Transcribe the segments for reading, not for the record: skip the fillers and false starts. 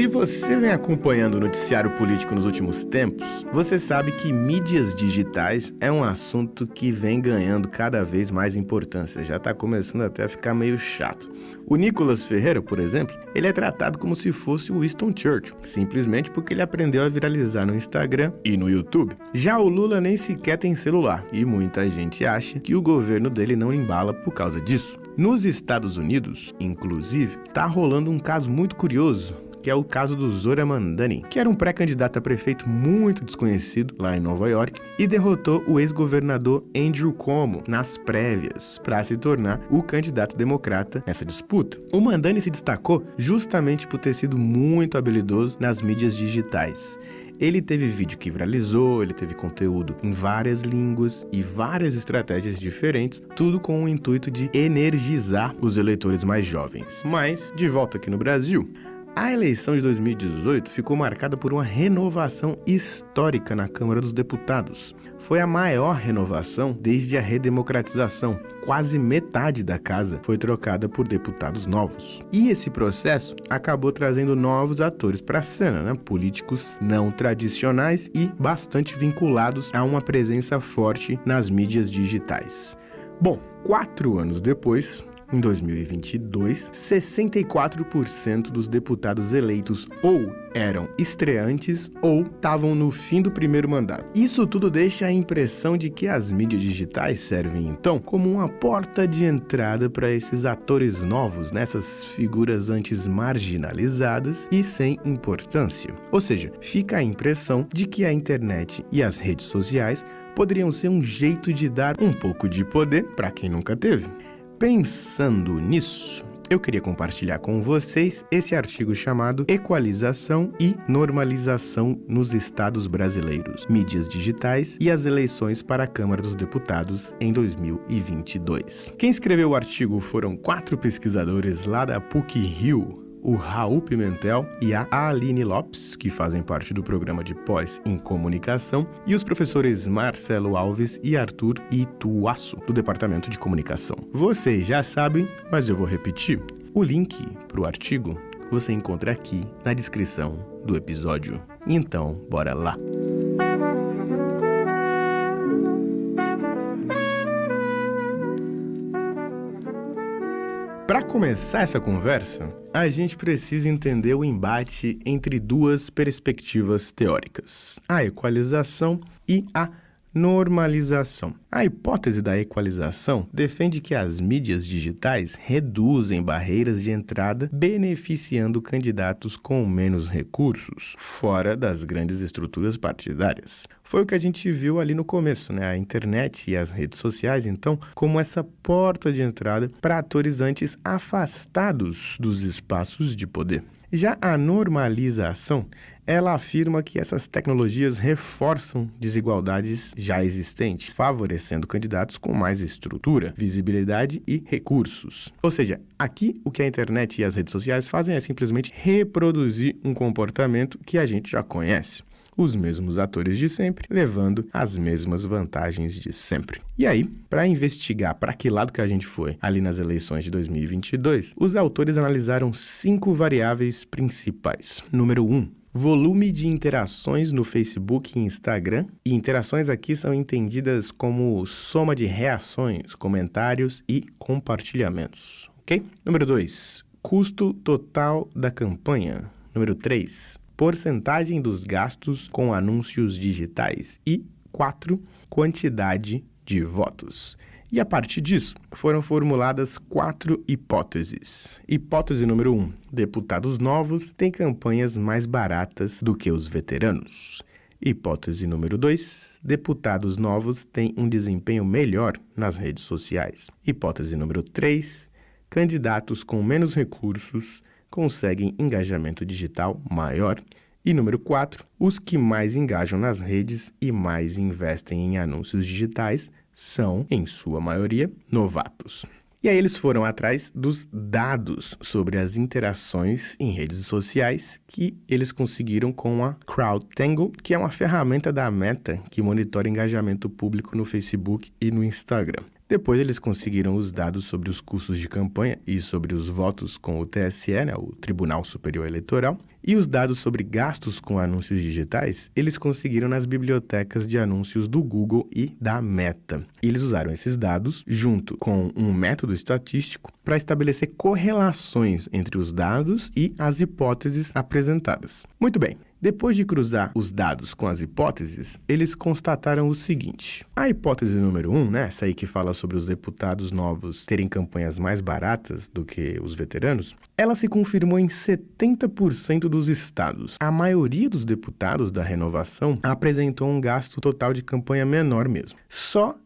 Se você vem acompanhando o noticiário político nos últimos tempos, você sabe que mídias digitais é um assunto que vem ganhando cada vez mais importância. Já está começando até a ficar meio chato. O Nicolas Ferreira, por exemplo, ele é tratado como se fosse o Winston Churchill, simplesmente porque ele aprendeu a viralizar no Instagram e no YouTube. Já o Lula nem sequer tem celular, e muita gente acha que o governo dele não embala por causa disso. Nos Estados Unidos, inclusive, tá rolando um caso muito curioso, que é o caso do Zohran Mamdani, que era um pré-candidato a prefeito muito desconhecido lá em Nova York e derrotou o ex-governador Andrew Cuomo nas prévias para se tornar o candidato democrata nessa disputa. O Mamdani se destacou justamente por ter sido muito habilidoso nas mídias digitais. Ele teve vídeo que viralizou, ele teve conteúdo em várias línguas e várias estratégias diferentes, tudo com o intuito de energizar os eleitores mais jovens. Mas, de volta aqui no Brasil, a eleição de 2018 ficou marcada por uma renovação histórica na Câmara dos Deputados. Foi a maior renovação desde a redemocratização. Quase metade da casa foi trocada por deputados novos. E esse processo acabou trazendo novos atores para a cena, políticos não tradicionais e bastante vinculados a uma presença forte nas mídias digitais. Bom, 4 anos depois, em 2022, 64% dos deputados eleitos ou eram estreantes ou estavam no fim do primeiro mandato. Isso tudo deixa a impressão de que as mídias digitais servem, então, como uma porta de entrada para esses atores novos, nessas figuras antes marginalizadas e sem importância. Ou seja, fica a impressão de que a internet e as redes sociais poderiam ser um jeito de dar um pouco de poder para quem nunca teve. Pensando nisso, eu queria compartilhar com vocês esse artigo chamado Equalização e Normalização nos Estados Brasileiros, Mídias Digitais e as Eleições para a Câmara dos Deputados em 2022. Quem escreveu o artigo foram 4 pesquisadores lá da PUC-Rio, o Raul Pimentel e a Aline Lopes, que fazem parte do programa de pós em comunicação, e os professores Marcelo Alves e Arthur Ituaço, do Departamento de Comunicação. Vocês já sabem, mas eu vou repetir. O link para o artigo você encontra aqui na descrição do episódio. Então, bora lá! Para começar essa conversa, a gente precisa entender o embate entre duas perspectivas teóricas, a equalização e a normalização. A hipótese da equalização defende que as mídias digitais reduzem barreiras de entrada, beneficiando candidatos com menos recursos, fora das grandes estruturas partidárias. Foi o que a gente viu ali no começo, A internet e as redes sociais, então, como essa porta de entrada para atores antes afastados dos espaços de poder. Já a normalização, ela afirma que essas tecnologias reforçam desigualdades já existentes, favorecendo candidatos com mais estrutura, visibilidade e recursos. Ou seja, aqui o que a internet e as redes sociais fazem é simplesmente reproduzir um comportamento que a gente já conhece. Os mesmos atores de sempre, levando as mesmas vantagens de sempre. E aí, para investigar para que lado que a gente foi ali nas eleições de 2022, os autores analisaram 5 variáveis principais. Número 1. Volume de interações no Facebook e Instagram. E interações aqui são entendidas como soma de reações, comentários e compartilhamentos. Ok? Número 2. Custo total da campanha. Número 3. Porcentagem dos gastos com anúncios digitais. E 4. Quantidade de votos. E a partir disso, foram formuladas 4 hipóteses. Hipótese número 1. Deputados novos têm campanhas mais baratas do que os veteranos. Hipótese número 2. Deputados novos têm um desempenho melhor nas redes sociais. Hipótese número 3. Candidatos com menos recursos conseguem engajamento digital maior. E número 4, os que mais engajam nas redes e mais investem em anúncios digitais são, em sua maioria, novatos. E aí eles foram atrás dos dados sobre as interações em redes sociais que eles conseguiram com a CrowdTangle, que é uma ferramenta da Meta que monitora engajamento público no Facebook e no Instagram. Depois eles conseguiram os dados sobre os custos de campanha e sobre os votos com o TSE, o Tribunal Superior Eleitoral, E os dados sobre gastos com anúncios digitais, eles conseguiram nas bibliotecas de anúncios do Google e da Meta. E eles usaram esses dados junto com um método estatístico para estabelecer correlações entre os dados e as hipóteses apresentadas. Muito bem. Depois de cruzar os dados com as hipóteses, eles constataram o seguinte. A hipótese número 1, essa aí que fala sobre os deputados novos terem campanhas mais baratas do que os veteranos, ela se confirmou em 70% dos estados. A maioria dos deputados da renovação apresentou um gasto total de campanha menor mesmo. Só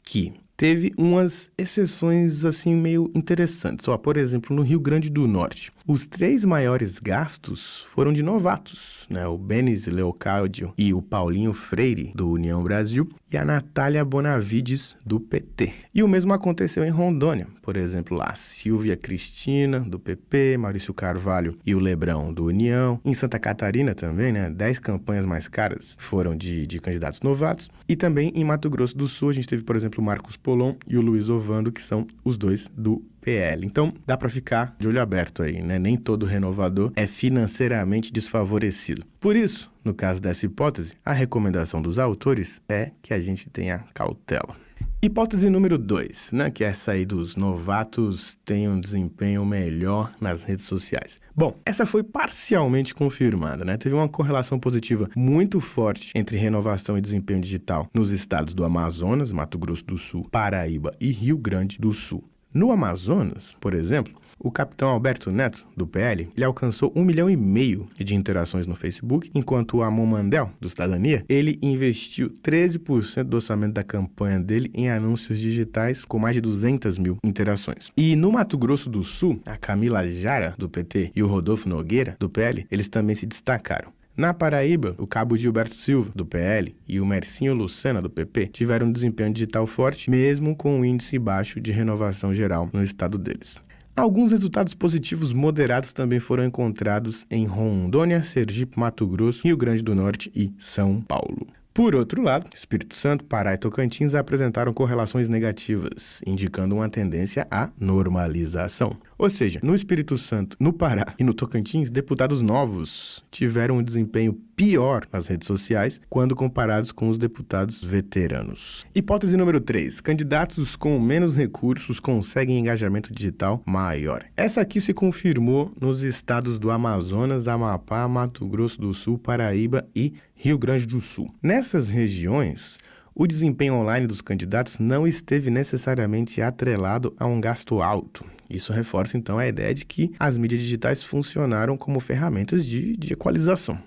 que teve umas exceções assim meio interessantes. Por exemplo, no Rio Grande do Norte, os 3 maiores gastos foram de novatos, o Benis Leocádio e o Paulinho Freire, do União Brasil, e a Natália Bonavides, do PT. E o mesmo aconteceu em Rondônia. Por exemplo, lá, Silvia Cristina, do PP, Maurício Carvalho e o Lebrão, do União. Em Santa Catarina também, 10 campanhas mais caras foram de candidatos novatos. E também em Mato Grosso do Sul, a gente teve, por exemplo, o Marcos Polon e o Luiz Ovando, que são os dois do PL. Então, dá para ficar de olho aberto aí, Nem todo renovador é financeiramente desfavorecido. Por isso, no caso dessa hipótese, a recomendação dos autores é que a gente tenha cautela. Hipótese número 2, que essa aí dos novatos têm um desempenho melhor nas redes sociais. Bom, essa foi parcialmente confirmada, Teve uma correlação positiva muito forte entre renovação e desempenho digital nos estados do Amazonas, Mato Grosso do Sul, Paraíba e Rio Grande do Sul. No Amazonas, por exemplo, o capitão Alberto Neto, do PL, ele alcançou 1,5 milhão de interações no Facebook, enquanto o Amon Mandel, do Cidadania, ele investiu 13% do orçamento da campanha dele em anúncios digitais com mais de 200 mil interações. E no Mato Grosso do Sul, a Camila Jara, do PT, e o Rodolfo Nogueira, do PL, eles também se destacaram. Na Paraíba, o cabo Gilberto Silva, do PL, e o Mercinho Lucena, do PP, tiveram um desempenho digital forte, mesmo com um índice baixo de renovação geral no estado deles. Alguns resultados positivos moderados também foram encontrados em Rondônia, Sergipe, Mato Grosso, Rio Grande do Norte e São Paulo. Por outro lado, Espírito Santo, Pará e Tocantins apresentaram correlações negativas, indicando uma tendência à normalização. Ou seja, no Espírito Santo, no Pará e no Tocantins, deputados novos tiveram um desempenho pior nas redes sociais quando comparados com os deputados veteranos. Hipótese número 3. Candidatos com menos recursos conseguem engajamento digital maior. Essa aqui se confirmou nos estados do Amazonas, Amapá, Mato Grosso do Sul, Paraíba e Rio Grande do Sul. Nessas regiões, o desempenho online dos candidatos não esteve necessariamente atrelado a um gasto alto. Isso reforça, então, a ideia de que as mídias digitais funcionaram como ferramentas de equalização.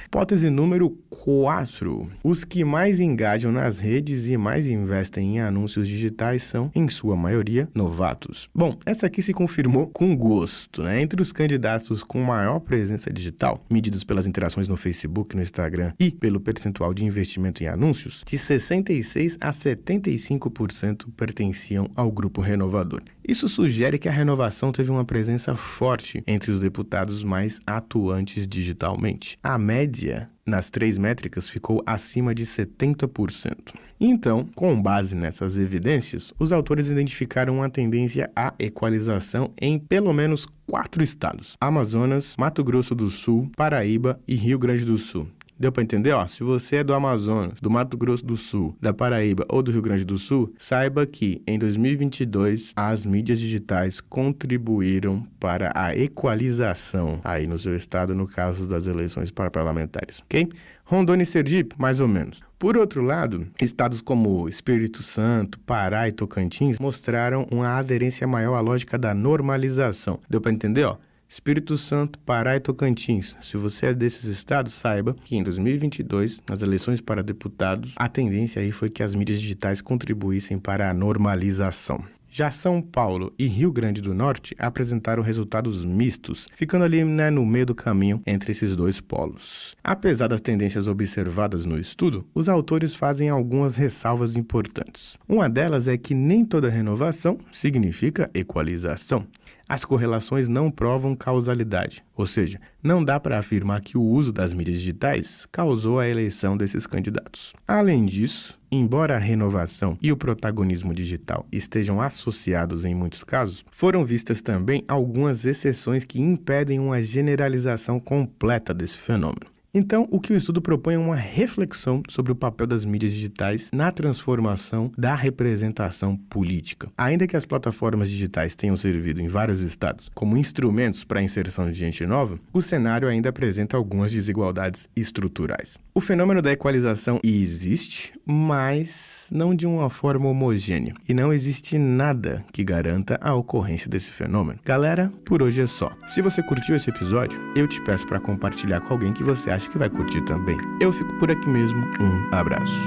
Hipótese número 4. Os que mais engajam nas redes e mais investem em anúncios digitais são, em sua maioria, novatos. Bom, essa aqui se confirmou com gosto, Entre os candidatos com maior presença digital, medidos pelas interações no Facebook, no Instagram e pelo percentual de investimento em anúncios, de 66% a 75% pertenciam ao grupo renovador. Isso sugere que a renovação teve uma presença forte entre os deputados mais atuantes digitalmente. A média nas 3 métricas ficou acima de 70%. Então, com base nessas evidências, os autores identificaram uma tendência à equalização em pelo menos 4 estados: Amazonas, Mato Grosso do Sul, Paraíba e Rio Grande do Sul. Deu para entender? Se você é do Amazonas, do Mato Grosso do Sul, da Paraíba ou do Rio Grande do Sul, saiba que em 2022 as mídias digitais contribuíram para a equalização aí no seu estado no caso das eleições para parlamentares, ok? Rondônia e Sergipe, mais ou menos. Por outro lado, estados como Espírito Santo, Pará e Tocantins mostraram uma aderência maior à lógica da normalização. Deu para entender? Espírito Santo, Pará e Tocantins. Se você é desses estados, saiba que em 2022, nas eleições para deputados, a tendência aí foi que as mídias digitais contribuíssem para a normalização. Já São Paulo e Rio Grande do Norte apresentaram resultados mistos, ficando ali no meio do caminho entre esses dois polos. Apesar das tendências observadas no estudo, os autores fazem algumas ressalvas importantes. Uma delas é que nem toda renovação significa equalização. As correlações não provam causalidade, ou seja, não dá para afirmar que o uso das mídias digitais causou a eleição desses candidatos. Além disso, embora a renovação e o protagonismo digital estejam associados em muitos casos, foram vistas também algumas exceções que impedem uma generalização completa desse fenômeno. Então, o que o estudo propõe é uma reflexão sobre o papel das mídias digitais na transformação da representação política. Ainda que as plataformas digitais tenham servido em vários estados como instrumentos para a inserção de gente nova, o cenário ainda apresenta algumas desigualdades estruturais. O fenômeno da equalização existe, mas não de uma forma homogênea. E não existe nada que garanta a ocorrência desse fenômeno. Galera, por hoje é só. Se você curtiu esse episódio, eu te peço para compartilhar com alguém que você acha que vai curtir também. Eu fico por aqui mesmo. Um abraço.